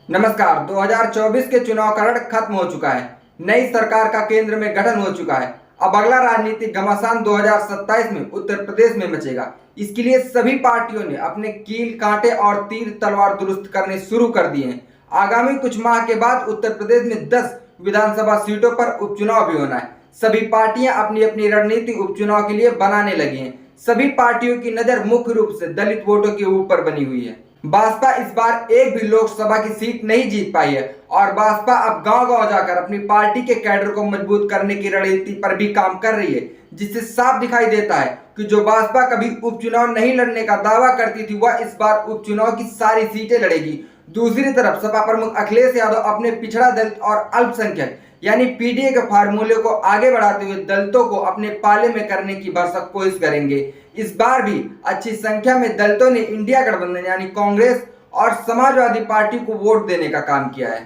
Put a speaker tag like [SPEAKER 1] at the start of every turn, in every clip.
[SPEAKER 1] नमस्कार। 2024 के चुनाव का रण खत्म हो चुका है। नई सरकार का केंद्र में गठन हो चुका है। अब अगला राजनीतिक घमासान 2027 में उत्तर प्रदेश में मचेगा। इसके लिए सभी पार्टियों ने अपने कील कांटे और तीर तलवार दुरुस्त करने शुरू कर दिए हैं। आगामी कुछ माह के बाद उत्तर प्रदेश में 10 विधानसभा सीटों पर उपचुनाव भी होना है। सभी पार्टियां अपनी अपनी रणनीति उपचुनाव के लिए बनाने लगी हैं। सभी पार्टियों की नजर मुख्य रूप से दलित वोटों के ऊपर बनी हुई है। भाजपा इस बार एक भी लोकसभा की सीट नहीं जीत पाई है और भाजपा अब गांव-गांव जाकर अपनी पार्टी के कैडर को मजबूत करने की रणनीति पर भी काम कर रही है, जिससे साफ दिखाई देता है कि जो भाजपा कभी उपचुनाव नहीं लड़ने का दावा करती थी, वह इस बार उपचुनाव की सारी सीटें लड़ेगी। दूसरी तरफ सपा प्रमुख अखिलेश यादव अपने पिछड़ा दलित और अल्पसंख्यक यानी पीडीए के फार्मूले को आगे बढ़ाते हुए दलितों को अपने पाले में करने की भरसक कोशिश करेंगे। इस बार भी अच्छी संख्या में दलितों ने इंडिया गठबंधन यानी कांग्रेस और समाजवादी पार्टी को वोट देने का काम किया है।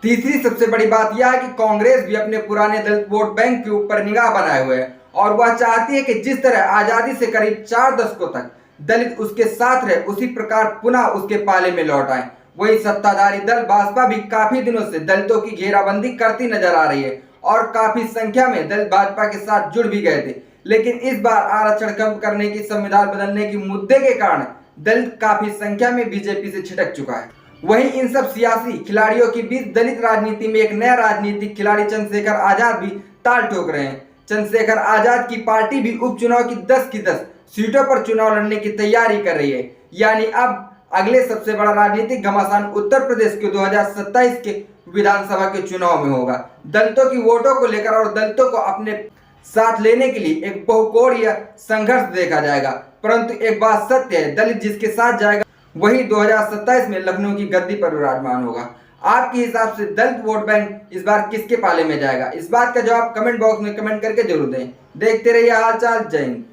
[SPEAKER 1] तीसरी सबसे बड़ी बात यह है कि कांग्रेस भी अपने पुराने दलित वोट बैंक के ऊपर निगाह बनाए हुए है और वह चाहती है कि जिस तरह आजादी से करीब 4 दशकों तक दलित उसके साथ रहे, उसी प्रकार पुनः उसके पाले में लौट आए। वही सत्ताधारी दल भाजपा भी काफी दिनों से दलितों की घेराबंदी करती नजर आ रही है और काफी संख्या में दलित भाजपा के साथ जुड़ भी गए थे, लेकिन इस बार आरक्षण कम करने की, संविधान बदलने की मुद्दे के कारण दलित काफी संख्या में बीजेपी से छिटक चुका है। वहीं इन सब सियासी खिलाड़ियों के बीच दलित राजनीति में एक नया राजनीतिक खिलाड़ी चंद्रशेखर आजाद भी ताल ठोक रहे हैं। चंद्रशेखर आजाद की पार्टी भी उपचुनाव की 10 की 10 सीटों पर चुनाव लड़ने की तैयारी कर रही है। यानी अब अगले सबसे बड़ा राजनीतिक घमासान उत्तर प्रदेश के 2027 के विधानसभा के चुनाव में होगा। दलितों की वोटों को लेकर और दलितों को अपने साथ लेने के लिए एक बहुकोणीय संघर्ष देखा जाएगा, परंतु एक बात सत्य है, दलित जिसके साथ जाएगा वही 2027 में लखनऊ की गद्दी पर विराजमान होगा। आपके हिसाब से दलित वोट बैंक इस बार किसके पाले में जाएगा? इस बात का जवाब कमेंट बॉक्स में कमेंट करके जरूर दें। देखते रहिए हालचाल। जय हिंद।